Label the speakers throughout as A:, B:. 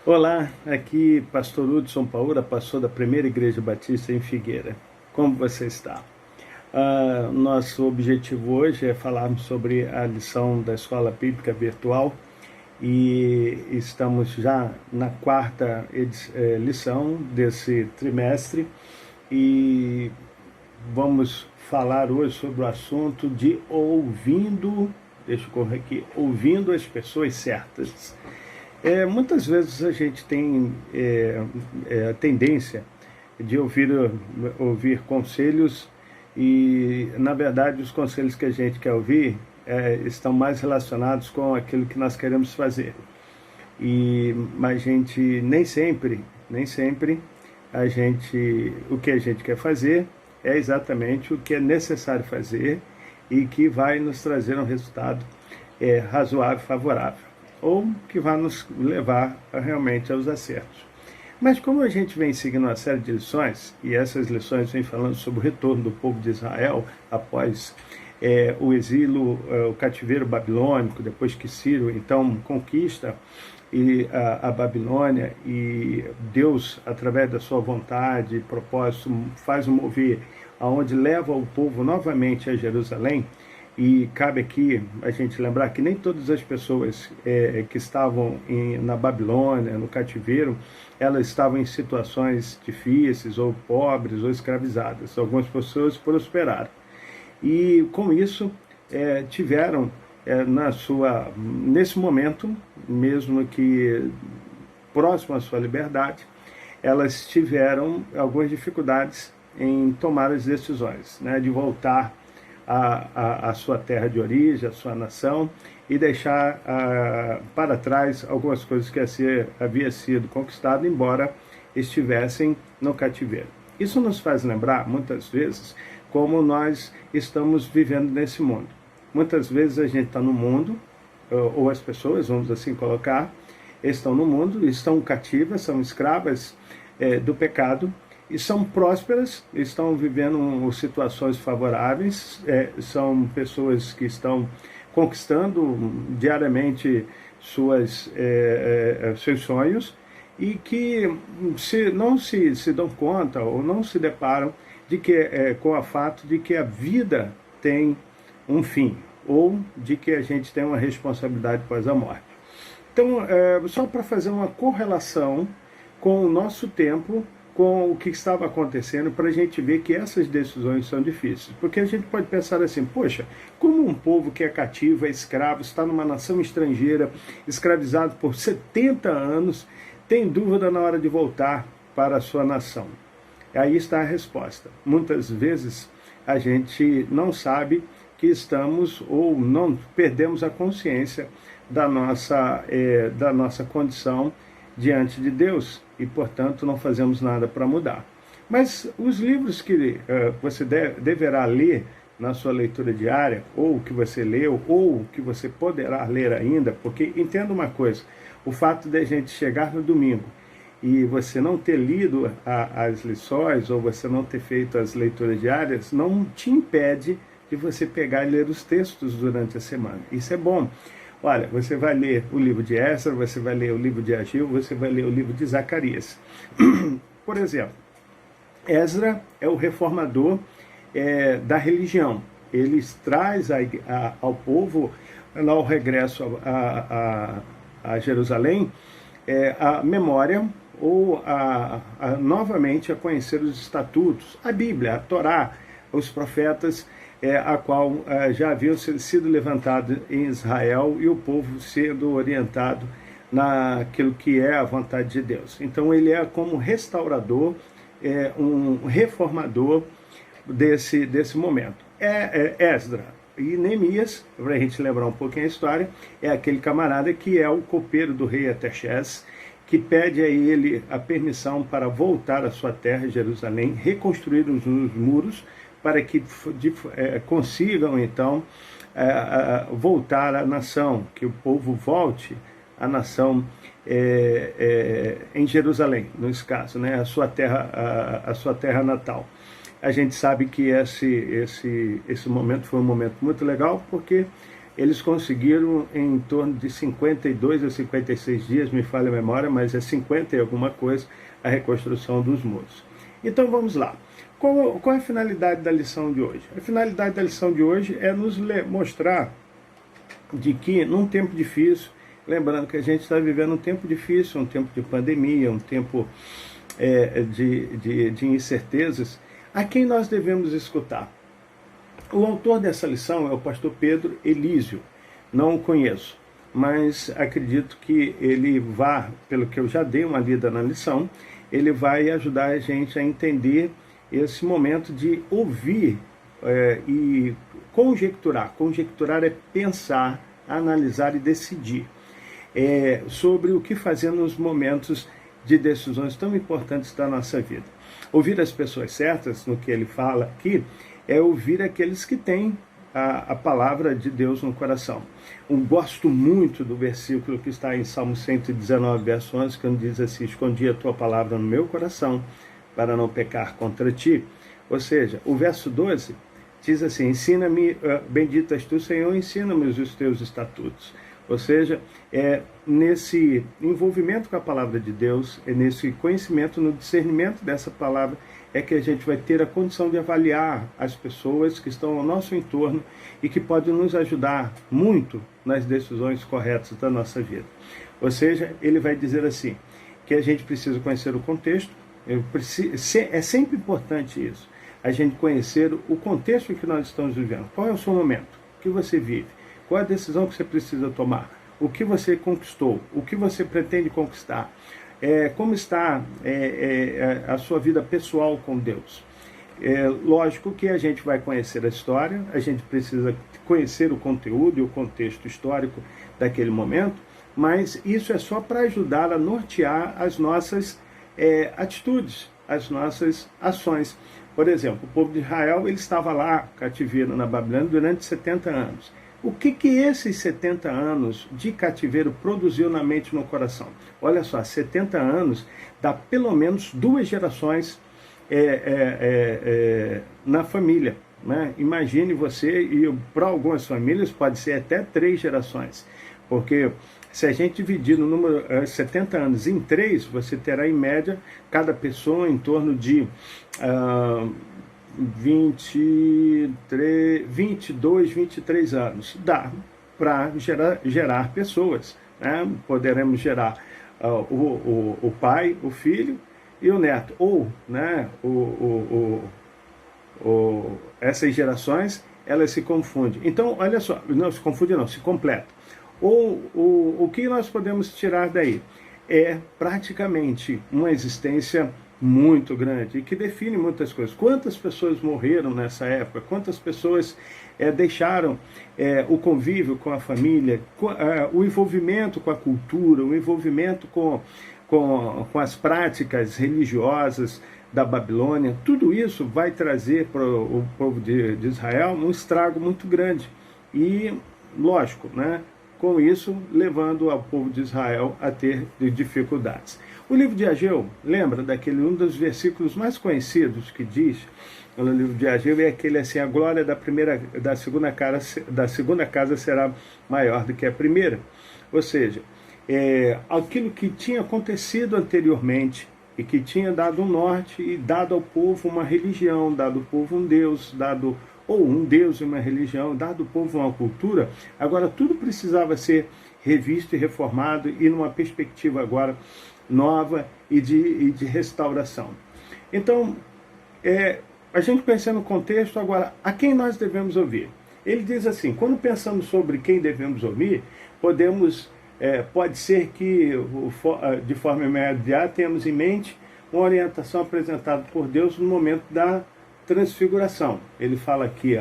A: Olá, aqui Pastor Hudson Paura, pastor da Primeira Igreja Batista em Figueira. Como você está? Nosso objetivo hoje é falarmos sobre a lição da Escola Bíblica Virtual e estamos já na quarta lição desse trimestre e vamos falar hoje sobre o assunto de deixa eu correr aqui, ouvindo as pessoas certas. Muitas vezes a gente tem a tendência de ouvir conselhos e, na verdade, os conselhos que a gente quer ouvir estão mais relacionados com aquilo que nós queremos fazer. Mas a gente nem sempre o que a gente quer fazer é exatamente o que é necessário fazer e que vai nos trazer um resultado razoável, favorável, ou que vai nos levar realmente aos acertos. Mas como a gente vem seguindo uma série de lições, e essas lições vêm falando sobre o retorno do povo de Israel após o exílio, o cativeiro babilônico, depois que Ciro então conquista a Babilônia, e Deus, através da sua vontade e propósito, faz um mover aonde leva o povo novamente a Jerusalém. E cabe aqui a gente lembrar que nem todas as pessoas que estavam na Babilônia, no cativeiro, elas estavam em situações difíceis, ou pobres, ou escravizadas. Algumas pessoas prosperaram. E com isso tiveram, nesse momento, mesmo que próximo à sua liberdade, elas tiveram algumas dificuldades em tomar as decisões, né, de voltar a sua terra de origem, a sua nação, e deixar para trás algumas coisas que havia sido conquistado, embora estivessem no cativeiro. Isso nos faz lembrar, muitas vezes, como nós estamos vivendo nesse mundo. Muitas vezes a gente está no mundo, ou as pessoas, vamos assim colocar, estão no mundo, estão cativas, são escravas do pecado, e são prósperas, estão vivendo situações favoráveis, são pessoas que estão conquistando diariamente seus sonhos, e que não se dão conta ou não se deparam com o fato de que a vida tem um fim, ou de que a gente tem uma responsabilidade após a morte. Então, só para fazer uma correlação com o nosso tempo, com o que estava acontecendo, para a gente ver que essas decisões são difíceis. Porque a gente pode pensar assim, poxa, como um povo que é cativo, é escravo, está numa nação estrangeira, escravizado por 70 anos, tem dúvida na hora de voltar para a sua nação? Aí está a resposta. Muitas vezes a gente não sabe que estamos, ou não perdemos a consciência da nossa condição diante de Deus, e, portanto, não fazemos nada para mudar. Mas os livros que você deverá ler na sua leitura diária, ou que você leu, ou que você poderá ler ainda, porque entenda uma coisa, o fato de a gente chegar no domingo e você não ter lido as lições, ou você não ter feito as leituras diárias, não te impede de você pegar e ler os textos durante a semana. Isso é bom. Olha, você vai ler o livro de Esdras, você vai ler o livro de Ageu, você vai ler o livro de Zacarias. Por exemplo, Esdras é o reformador da religião. Ele traz ao povo, lá ao regresso a Jerusalém, a memória, ou novamente a conhecer os estatutos, a Bíblia, a Torá, os profetas, a qual já haviam sido levantado em Israel, e o povo sendo orientado naquilo que é a vontade de Deus. Então ele é como restaurador, um reformador desse momento. Esdras e Neemias, para a gente lembrar um pouquinho a história, é aquele camarada que é o copeiro do rei Artaxerxes, que pede a ele a permissão para voltar à sua terra, Jerusalém, reconstruir os muros, para que consigam, então, voltar à nação, que o povo volte à nação em Jerusalém, nesse caso, né, a sua terra natal. A gente sabe que esse momento foi um momento muito legal, porque eles conseguiram em torno de 52 a 56 dias, me falha a memória, mas é 50 e alguma coisa, a reconstrução dos muros. Então vamos lá. Qual é a finalidade da lição de hoje? A finalidade da lição de hoje é nos mostrar de que num tempo difícil, lembrando que a gente está vivendo um tempo difícil, um tempo de pandemia, um tempo de incertezas, a quem nós devemos escutar? O autor dessa lição é o pastor Pedro Elísio. Não o conheço, mas acredito que ele pelo que eu já dei uma lida na lição, ele vai ajudar a gente a entender esse momento de ouvir e conjecturar. Conjecturar é pensar, analisar e decidir sobre o que fazer nos momentos de decisões tão importantes da nossa vida. Ouvir as pessoas certas, no que ele fala aqui, é ouvir aqueles que têm a palavra de Deus no coração. Eu gosto muito do versículo que está em Salmo 119, verso 11, que diz assim: escondi a tua palavra no meu coração, para não pecar contra ti. Ou seja, o verso 12 diz assim: ensina-me, bendito és tu, Senhor, ensina-me os teus estatutos. Ou seja, nesse envolvimento com a palavra de Deus, nesse conhecimento, no discernimento dessa palavra, é que a gente vai ter a condição de avaliar as pessoas que estão ao nosso entorno e que podem nos ajudar muito nas decisões corretas da nossa vida. Ou seja, ele vai dizer assim, que a gente precisa conhecer o contexto. É sempre importante isso, a gente conhecer o contexto em que nós estamos vivendo. Qual é o seu momento? O que você vive? Qual é a decisão que você precisa tomar? O que você conquistou? O que você pretende conquistar? Como está a sua vida pessoal com Deus? Lógico que a gente vai conhecer a história, a gente precisa conhecer o conteúdo e o contexto histórico daquele momento, mas isso é só para ajudar a nortear as nossas atitudes, as nossas ações. Por exemplo, o povo de Israel, ele estava lá, cativeiro na Babilônia, durante 70 anos. O que esses 70 anos de cativeiro produziu na mente e no coração? Olha só, 70 anos dá pelo menos 2 gerações na família, né? Imagine você, e para algumas famílias pode ser até 3 gerações, porque se a gente dividir no número 70 anos em 3, você terá em média cada pessoa em torno de 22, 23 anos. Dá para gerar pessoas, né? Poderemos gerar o pai, o filho e o neto. Ou, né, essas gerações, elas se confundem. Então, olha só, não se confunde não, se completam. O que nós podemos tirar daí? É praticamente uma existência muito grande e que define muitas coisas. Quantas pessoas morreram nessa época? Quantas pessoas deixaram o convívio com a família, o envolvimento com a cultura, o envolvimento com as práticas religiosas da Babilônia? Tudo isso vai trazer para o povo de Israel um estrago muito grande. E, lógico, né, com isso, levando ao povo de Israel a ter dificuldades. O livro de Ageu, lembra daquele um dos versículos mais conhecidos que diz, no livro de Ageu, é aquele assim: a glória da segunda casa será maior do que a primeira. Ou seja, aquilo que tinha acontecido anteriormente e que tinha dado um norte e dado ao povo uma religião, dado ao povo um Deus, ou um Deus e uma religião, dado ao povo uma cultura, agora tudo precisava ser revisto e reformado e numa perspectiva agora nova e de restauração. Então, a gente pensa no contexto agora, a quem nós devemos ouvir? Ele diz assim: quando pensamos sobre quem devemos ouvir, pode ser que, de forma imediata, tenhamos em mente uma orientação apresentada por Deus no momento da transfiguração. Ele fala aqui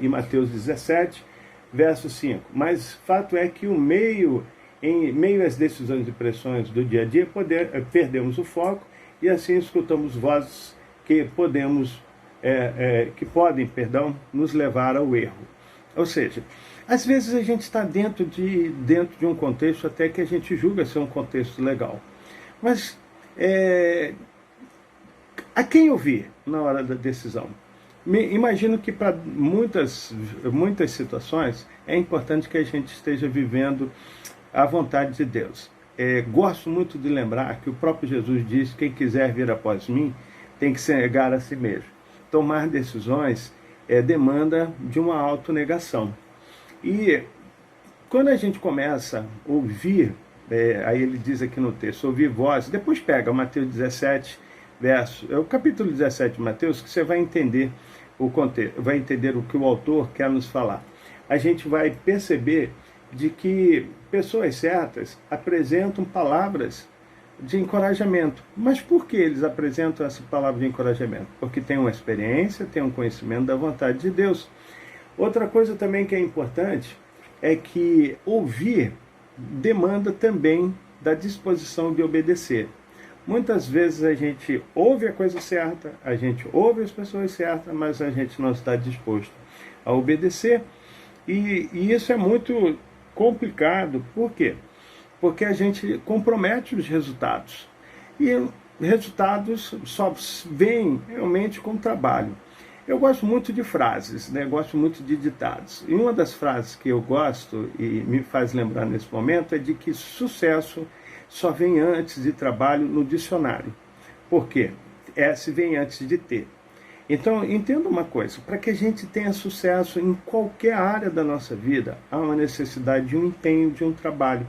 A: em Mateus 17, verso 5. Mas fato é que em meio às decisões e pressões do dia a dia, perdemos o foco e assim escutamos vozes que podem, nos levar ao erro. Ou seja, às vezes a gente está dentro de um contexto até que a gente julga ser um contexto legal. Mas a quem ouvir na hora da decisão? Imagino que para muitas situações é importante que a gente esteja vivendo a vontade de Deus. Gosto muito de lembrar que o próprio Jesus disse: quem quiser vir após mim tem que se negar a si mesmo. Tomar decisões demanda de uma autonegação. E quando a gente começa a ouvir, aí ele diz aqui no texto, ouvir voz, depois pega Mateus 17, o capítulo 17 de Mateus, que você vai entender o contexto, vai entender o que o autor quer nos falar. A gente vai perceber de que pessoas certas apresentam palavras de encorajamento. Mas por que eles apresentam essa palavra de encorajamento? Porque tem uma experiência, tem um conhecimento da vontade de Deus. Outra coisa também que é importante é que ouvir demanda também da disposição de obedecer. Muitas vezes a gente ouve a coisa certa, a gente ouve as pessoas certas, mas a gente não está disposto a obedecer. E isso é muito complicado. Por quê? Porque a gente compromete os resultados. E resultados só vêm realmente com trabalho. Eu gosto muito de frases, né? Gosto muito de ditados. E uma das frases que eu gosto e me faz lembrar nesse momento é de que sucesso só vem antes de trabalho no dicionário. Por quê? S vem antes de ter. Então, entenda uma coisa, para que a gente tenha sucesso em qualquer área da nossa vida, há uma necessidade de um empenho, de um trabalho,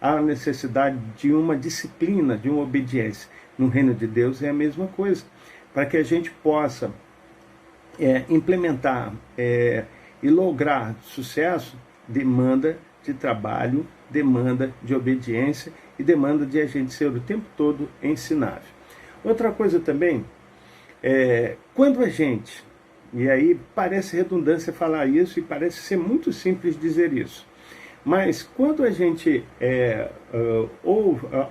A: há a necessidade de uma disciplina, de uma obediência. No reino de Deus é a mesma coisa. Para que a gente possa implementar e lograr sucesso, demanda de trabalho, demanda de obediência e demanda de a gente ser o tempo todo ensinável. Outra coisa também, quando a gente, e aí parece redundância falar isso e parece ser muito simples dizer isso, mas quando a gente,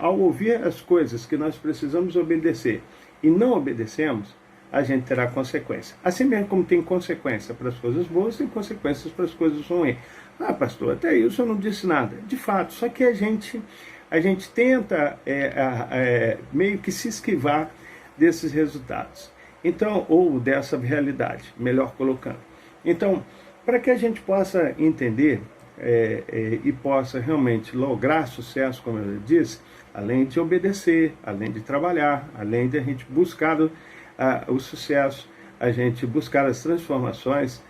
A: ao ouvir as coisas que nós precisamos obedecer e não obedecemos, a gente terá consequência. Assim mesmo como tem consequência para as coisas boas, tem consequências para as coisas ruins. Ah, pastor, até isso eu não disse nada. De fato, só que a gente tenta meio que se esquivar desses resultados. Então, ou dessa realidade, melhor colocando. Então, para que a gente possa entender e possa realmente lograr sucesso, como eu disse, além de obedecer, além de trabalhar, além de a gente buscar o sucesso, a gente buscar as transformações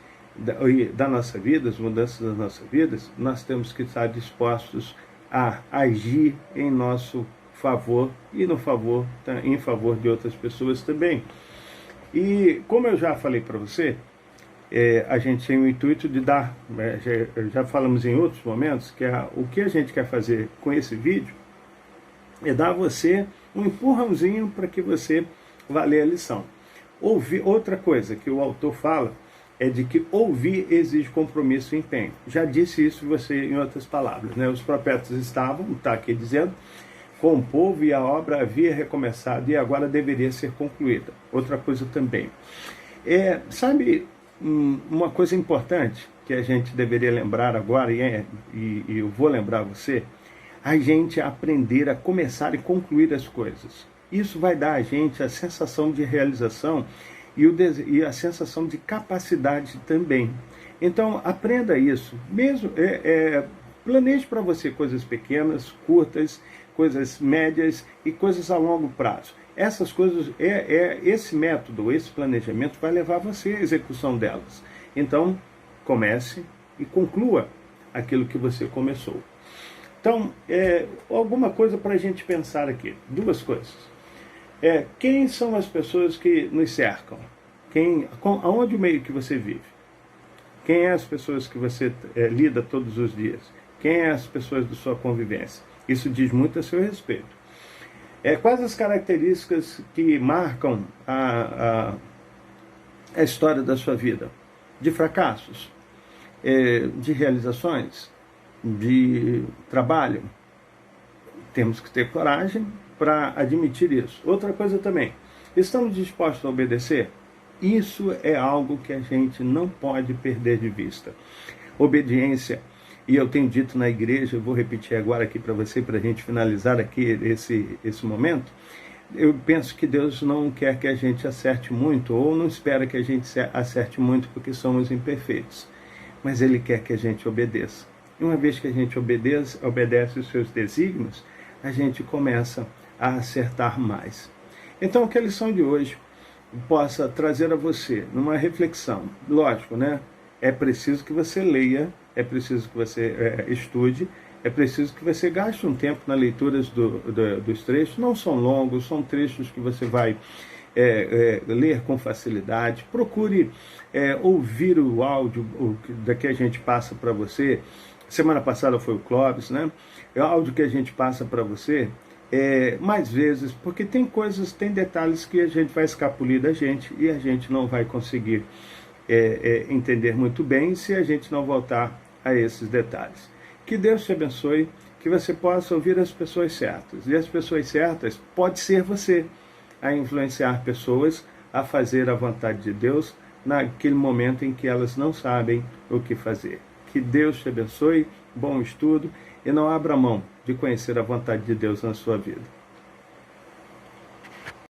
A: da nossa vida, as mudanças das nossas vidas, nós temos que estar dispostos a agir em nosso favor e em favor de outras pessoas também. E como eu já falei para você, a gente tem o intuito de dar, já falamos em outros momentos, que o que a gente quer fazer com esse vídeo é dar a você um empurrãozinho para que você vá ler a lição. Outra coisa que o autor fala é de que ouvir exige compromisso e empenho. Já disse isso você em outras palavras, né? Os profetas estavam, está aqui dizendo, com o povo e a obra havia recomeçado e agora deveria ser concluída. Outra coisa também. Sabe uma coisa importante que a gente deveria lembrar agora, e eu vou lembrar você, a gente aprender a começar e concluir as coisas. Isso vai dar a gente a sensação de realização e a sensação de capacidade também. Então, aprenda isso. Mesmo planeje para você coisas pequenas, curtas, coisas médias e coisas a longo prazo. Essas coisas, esse método, esse planejamento vai levar você à execução delas. Então, comece e conclua aquilo que você começou. Então, alguma coisa para a gente pensar aqui. Duas coisas. Quem são as pessoas que nos cercam? Aonde o meio que você vive? Quem é as pessoas que você lida todos os dias? Quem é as pessoas da sua convivência? Isso diz muito a seu respeito. Quais as características que marcam a história da sua vida? De fracassos? De realizações? De trabalho? Temos que ter coragem para admitir isso. Outra coisa também, estamos dispostos a obedecer? Isso é algo que a gente não pode perder de vista. Obediência, e eu tenho dito na igreja, eu vou repetir agora aqui para você, para a gente finalizar aqui esse momento, Eu penso que Deus não quer que a gente acerte muito, ou não espera que a gente acerte muito porque somos imperfeitos, mas Ele quer que a gente obedeça. E uma vez que a gente obedece os seus desígnios, a gente começa a acertar mais. Então, que a lição de hoje possa trazer a você numa reflexão. Lógico, né? É preciso que você leia, é preciso que você estude, é preciso que você gaste um tempo na leitura dos trechos. Não são longos, são trechos que você vai ler com facilidade. Procure ouvir o áudio que a gente passa para você. Semana passada foi o Clóvis, né? É o áudio que a gente passa para você mais vezes, porque tem coisas, tem detalhes que a gente vai escapulir da gente e a gente não vai conseguir entender muito bem se a gente não voltar a esses detalhes. Que Deus te abençoe, que você possa ouvir as pessoas certas. E as pessoas certas pode ser você a influenciar pessoas a fazer a vontade de Deus naquele momento em que elas não sabem o que fazer. Que Deus te abençoe, bom estudo, e não abra mão de conhecer a vontade de Deus na sua vida.